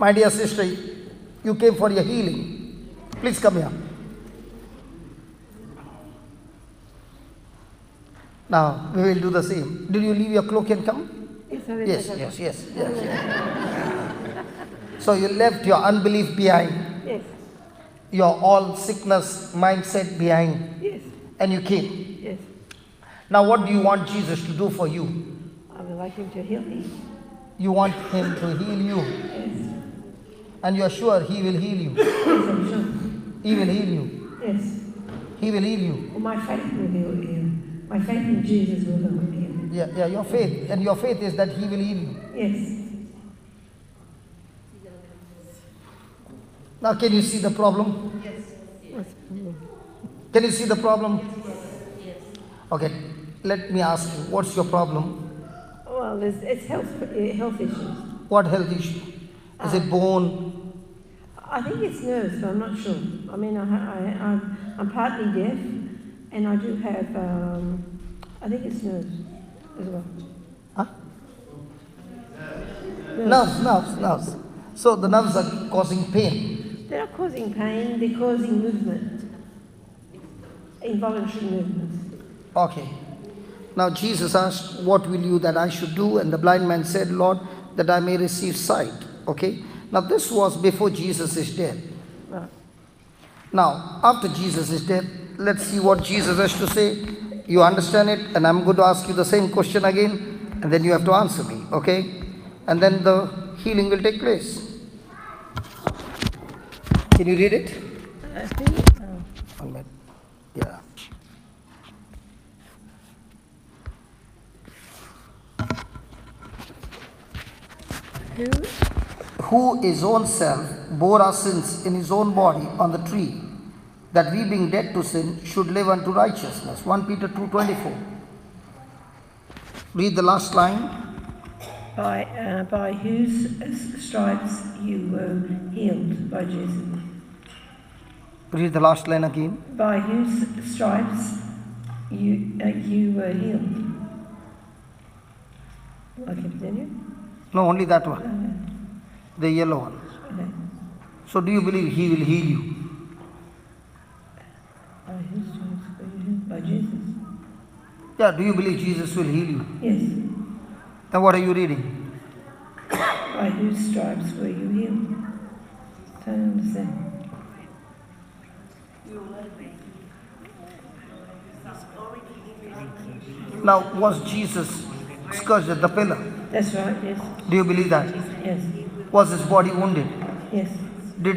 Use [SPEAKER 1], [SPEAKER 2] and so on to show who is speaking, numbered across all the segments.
[SPEAKER 1] My dear sister, you came for your healing. Please come here. Now, we will do the same. Did you leave your cloak and come? Yes. So you left your unbelief behind.
[SPEAKER 2] Yes.
[SPEAKER 1] Your all sickness mindset behind.
[SPEAKER 2] Yes.
[SPEAKER 1] And you came.
[SPEAKER 2] Yes.
[SPEAKER 1] Now what do you want Jesus to do for you?
[SPEAKER 2] I would like him to heal me.
[SPEAKER 1] You want him to heal you.
[SPEAKER 2] Yes.
[SPEAKER 1] And you are sure he will heal you.
[SPEAKER 2] Yes, I'm sure.
[SPEAKER 1] He will heal you.
[SPEAKER 2] Yes.
[SPEAKER 1] He will heal you.
[SPEAKER 2] Well, my faith will heal you. My faith in Jesus will heal me.
[SPEAKER 1] Yeah, your faith. And your faith is that he will heal you.
[SPEAKER 2] Yes.
[SPEAKER 1] Now can you see the problem?
[SPEAKER 2] Yes.
[SPEAKER 1] Can you see the problem? Yes. Okay, let me ask you, what's your problem?
[SPEAKER 2] Well, it's health issues.
[SPEAKER 1] What health issue? Is it bone?
[SPEAKER 2] I think it's nerves, but I'm not sure. I mean, I'm partly deaf, and I do have, I think it's nerves as well.
[SPEAKER 1] Huh? Nerves. So the nerves are causing pain.
[SPEAKER 2] They're not causing pain, they're causing movement. Involuntary movement.
[SPEAKER 1] Okay. Now Jesus asked, what will you that I should do? And the blind man said, Lord, that I may receive sight. Okay. Now this was before Jesus is dead.
[SPEAKER 2] Right.
[SPEAKER 1] Now, after Jesus is dead, let's see what Jesus has to say. You understand it, and I'm going to ask you the same question again, and then you have to answer me, okay? And then the healing will take place. Can you read it?
[SPEAKER 2] I think,
[SPEAKER 1] 1 minute. Yeah. Who his own self bore our sins in his own body on the tree, that we being dead to sin should live unto righteousness. 1 Peter 2:24. Read the last line.
[SPEAKER 2] By whose stripes you were healed, by Jesus.
[SPEAKER 1] Read the last line again.
[SPEAKER 2] By whose stripes you were healed. I can continue?
[SPEAKER 1] No, only that one. The yellow one.
[SPEAKER 2] Okay.
[SPEAKER 1] So do you believe he will heal you?
[SPEAKER 2] By whose stripes were you healed? By Jesus.
[SPEAKER 1] Yeah, do you believe Jesus will heal you?
[SPEAKER 2] Yes.
[SPEAKER 1] Then what are you reading?
[SPEAKER 2] By whose stripes were you healed? Don't understand.
[SPEAKER 1] Now, was Jesus scourged at the pillar?
[SPEAKER 2] That's right, yes.
[SPEAKER 1] Do you believe that?
[SPEAKER 2] Yes.
[SPEAKER 1] Was his body wounded?
[SPEAKER 2] Yes.
[SPEAKER 1] Did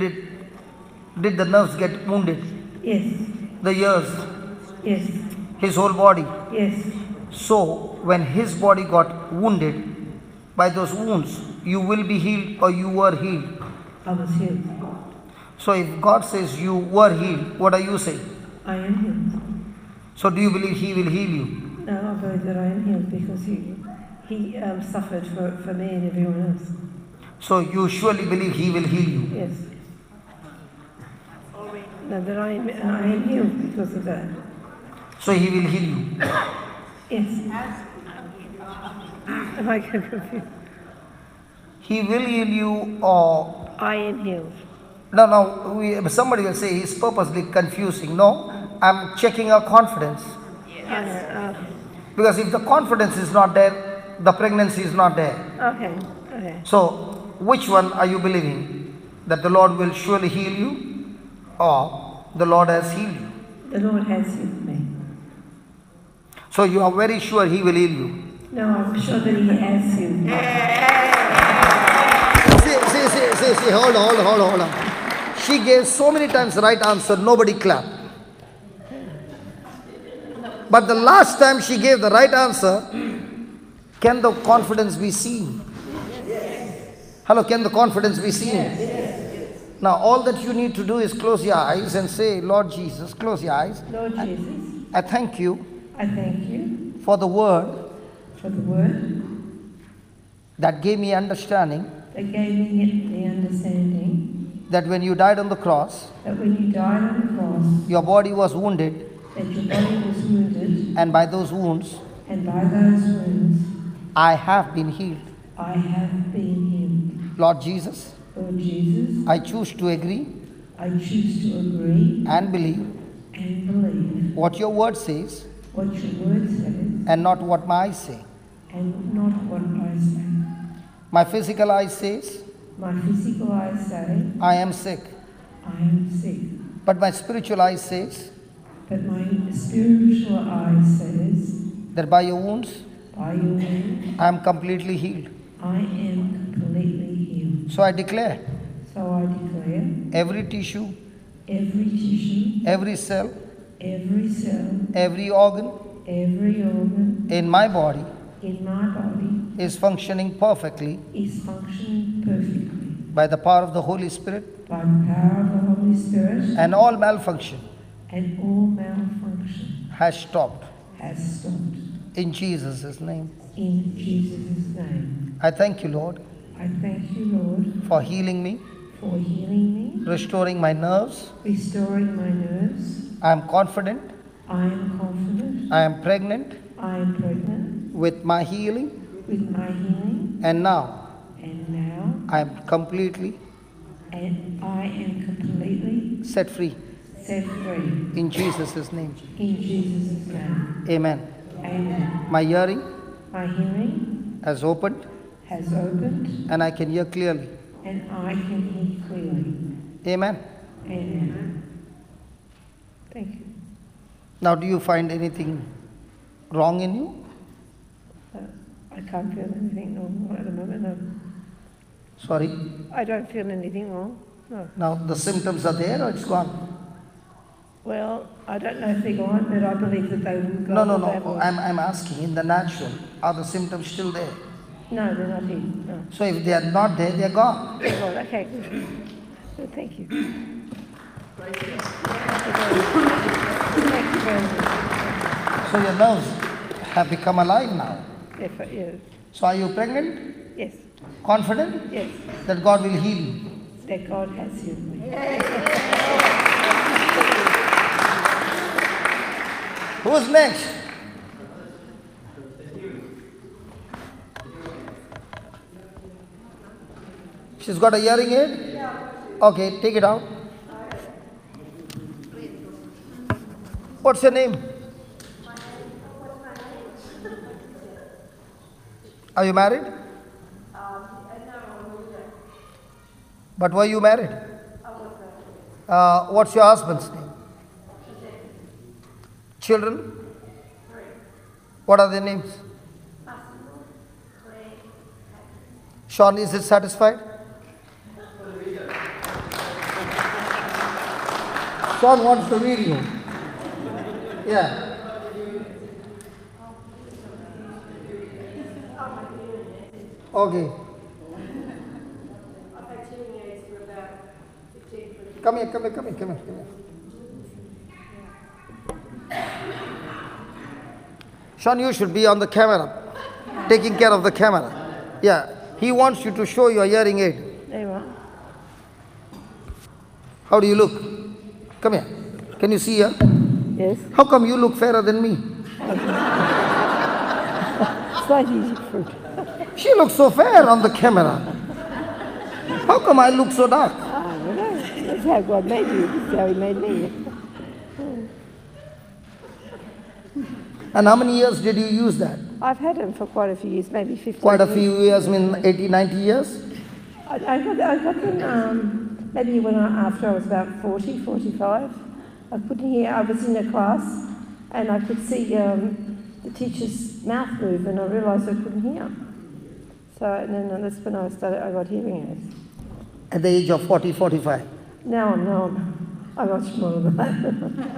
[SPEAKER 1] the nerves get wounded?
[SPEAKER 2] Yes.
[SPEAKER 1] The ears?
[SPEAKER 2] Yes.
[SPEAKER 1] His whole body?
[SPEAKER 2] Yes.
[SPEAKER 1] So, when his body got wounded by those wounds, you will be healed or you were healed.
[SPEAKER 2] I was healed.
[SPEAKER 1] So, if God says you were healed, what are you saying?
[SPEAKER 2] I am healed.
[SPEAKER 1] So, do you believe he will heal you?
[SPEAKER 2] No, I believe that I am healed because he suffered for me and everyone else.
[SPEAKER 1] So, you surely believe he will heal you?
[SPEAKER 2] Yes. No, that I am healed because of that.
[SPEAKER 1] So, he will heal you?
[SPEAKER 2] Yes. Am I confused?
[SPEAKER 1] He will heal you or...
[SPEAKER 2] I am healed.
[SPEAKER 1] No, somebody will say he's purposely confusing. No, I'm checking our confidence.
[SPEAKER 2] Yes.
[SPEAKER 1] Because if the confidence is not there, the pregnancy is not there.
[SPEAKER 2] Okay.
[SPEAKER 1] So, which one are you believing? That the Lord will surely heal you or the Lord has healed you?
[SPEAKER 2] The Lord has healed me.
[SPEAKER 1] So, you are very sure he will heal you?
[SPEAKER 2] No, I'm sure that he has healed me.
[SPEAKER 1] See, hold on. She gave so many times the right answer, nobody clapped. But the last time she gave the right answer, can the confidence be seen? Hello, can the confidence be seen?
[SPEAKER 2] Yes.
[SPEAKER 1] Now, all that you need to do is close your eyes and say, Lord Jesus, close your eyes.
[SPEAKER 2] Lord Jesus,
[SPEAKER 1] I thank you for the word that gave me understanding that when you died on the cross, your body was wounded, and by those wounds, I have been healed. Lord Jesus,
[SPEAKER 2] Lord Jesus,
[SPEAKER 1] I choose to agree
[SPEAKER 2] I choose to agree
[SPEAKER 1] and believe
[SPEAKER 2] and believe
[SPEAKER 1] what your word says
[SPEAKER 2] what your word says
[SPEAKER 1] and not what my eyes say.
[SPEAKER 2] and not what I say.
[SPEAKER 1] My physical eyes says
[SPEAKER 2] My physical eyes say
[SPEAKER 1] I am sick,
[SPEAKER 2] I am sick,
[SPEAKER 1] but my spiritual eyes says
[SPEAKER 2] but my spiritual eyes says
[SPEAKER 1] that by your wounds
[SPEAKER 2] by your wounds
[SPEAKER 1] I am completely healed.
[SPEAKER 2] I am completely healed.
[SPEAKER 1] So I declare
[SPEAKER 2] So I declare
[SPEAKER 1] every tissue,
[SPEAKER 2] every tissue,
[SPEAKER 1] every cell,
[SPEAKER 2] every cell,
[SPEAKER 1] every organ
[SPEAKER 2] every organ
[SPEAKER 1] in my body
[SPEAKER 2] in my body
[SPEAKER 1] is functioning perfectly
[SPEAKER 2] is functioning perfectly
[SPEAKER 1] by the power of the Holy Spirit,
[SPEAKER 2] by the power of the Holy Spirit,
[SPEAKER 1] and all malfunction
[SPEAKER 2] and all malfunction
[SPEAKER 1] has stopped.
[SPEAKER 2] has stopped.
[SPEAKER 1] In Jesus' name.
[SPEAKER 2] In Jesus' name.
[SPEAKER 1] I thank you, Lord,
[SPEAKER 2] I thank you, Lord,
[SPEAKER 1] for healing me,
[SPEAKER 2] for healing me,
[SPEAKER 1] restoring my nerves.
[SPEAKER 2] restoring my nerves.
[SPEAKER 1] I am confident,
[SPEAKER 2] I am confident.
[SPEAKER 1] I am pregnant
[SPEAKER 2] I am pregnant
[SPEAKER 1] with my healing,
[SPEAKER 2] with my healing,
[SPEAKER 1] and now
[SPEAKER 2] and now
[SPEAKER 1] I am completely
[SPEAKER 2] and I am completely
[SPEAKER 1] set free.
[SPEAKER 2] set free.
[SPEAKER 1] In Jesus' name.
[SPEAKER 2] In Jesus' name.
[SPEAKER 1] Amen.
[SPEAKER 2] Amen.
[SPEAKER 1] My hearing
[SPEAKER 2] My hearing
[SPEAKER 1] has opened
[SPEAKER 2] has opened
[SPEAKER 1] and I can hear clearly.
[SPEAKER 2] and I can hear clearly.
[SPEAKER 1] Amen.
[SPEAKER 2] Amen. Thank you.
[SPEAKER 1] Now, do you find anything wrong in you?
[SPEAKER 2] I can't feel anything wrong at the moment, no.
[SPEAKER 1] Sorry.
[SPEAKER 2] I don't feel anything wrong, no.
[SPEAKER 1] Now, the symptoms are there or it's gone?
[SPEAKER 2] Well, I don't know if they're gone, but I believe that they will go.
[SPEAKER 1] No. I'm asking, in the natural, are the symptoms still there?
[SPEAKER 2] No, they're not here, no.
[SPEAKER 1] So if they are not there, they are gone.
[SPEAKER 2] They're gone, okay, good. Good, thank you. Thank you very much.
[SPEAKER 1] So your nerves have become alive now.
[SPEAKER 2] Yes,
[SPEAKER 1] So are you pregnant?
[SPEAKER 2] yes,
[SPEAKER 1] Confident
[SPEAKER 2] yes,
[SPEAKER 1] that God will heal you?
[SPEAKER 2] that God has healed me.
[SPEAKER 1] Who's next? She's got a hearing aid? Okay, take it out. What's your name? Are you married? But were you married? What's your husband's name? Children? What are their names? Sean, is it satisfied? Sean wants the video. Yeah. Okay. Come here. Sean, you should be on the camera, taking care of the camera. Yeah. He wants you to show your hearing aid.
[SPEAKER 2] There you are.
[SPEAKER 1] How do you look? Come here. Can you see her?
[SPEAKER 2] Yes.
[SPEAKER 1] How come you look fairer than me?
[SPEAKER 2] Slightly different.
[SPEAKER 1] She looks so fair on the camera. How come I look so dark?
[SPEAKER 2] I don't know. That's how God made you. That's how He made me.
[SPEAKER 1] And how many years did you use that?
[SPEAKER 2] I've had them for quite a few years, maybe 15
[SPEAKER 1] Quite a
[SPEAKER 2] years.
[SPEAKER 1] few years, I mean 80, 90 years?
[SPEAKER 2] I got them maybe after I was about 40, 45. I put in here, I was in a class and I could see the teacher's mouth move and I realised I couldn't hear. So and then that's when I got hearing aids.
[SPEAKER 1] At the age of 40, 45?
[SPEAKER 2] Now I'm much smaller than that.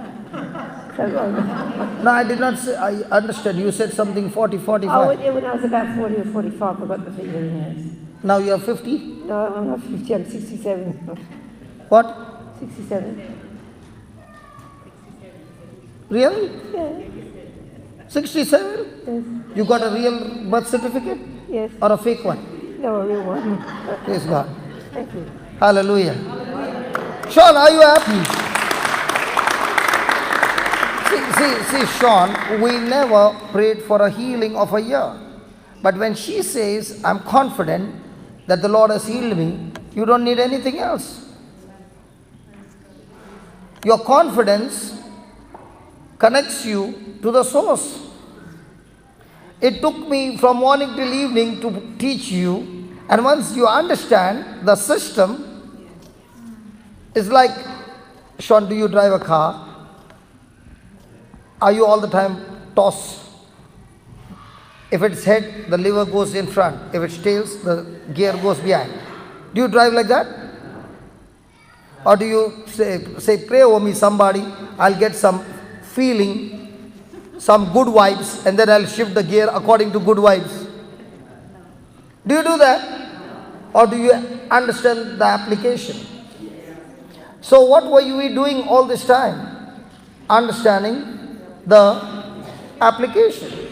[SPEAKER 1] No, I did not say, I understand. You said something 40, 45.
[SPEAKER 2] Oh, when I was about 40 or 45, I got the hearing aids.
[SPEAKER 1] Now you are 50?
[SPEAKER 2] No, I'm not 50, I'm 67.
[SPEAKER 1] What?
[SPEAKER 2] 67.
[SPEAKER 1] Really?
[SPEAKER 2] Yeah.
[SPEAKER 1] 67?
[SPEAKER 2] Yes.
[SPEAKER 1] You got a real birth certificate?
[SPEAKER 2] Yes.
[SPEAKER 1] Or a fake one?
[SPEAKER 2] No, a real one.
[SPEAKER 1] Praise God.
[SPEAKER 2] Thank you.
[SPEAKER 1] Hallelujah. Sean, are you happy? See, Sean, we never prayed for a healing of a year. But when she says, I'm confident that the Lord has healed me, You don't need anything else. Your confidence connects you to the source. It took me from morning till evening to teach you, and once you understand the system, it's like, Sean, do you drive a car? Are you all the time toss? If it's head, the lever goes in front. If it's tails, the gear goes behind. Do you drive like that? Or do you say, pray over me somebody, I'll get some feeling, some good vibes, and then I'll shift the gear according to good vibes? Do you do that? Or do you understand the application? So what were you doing all this time? Understanding the application.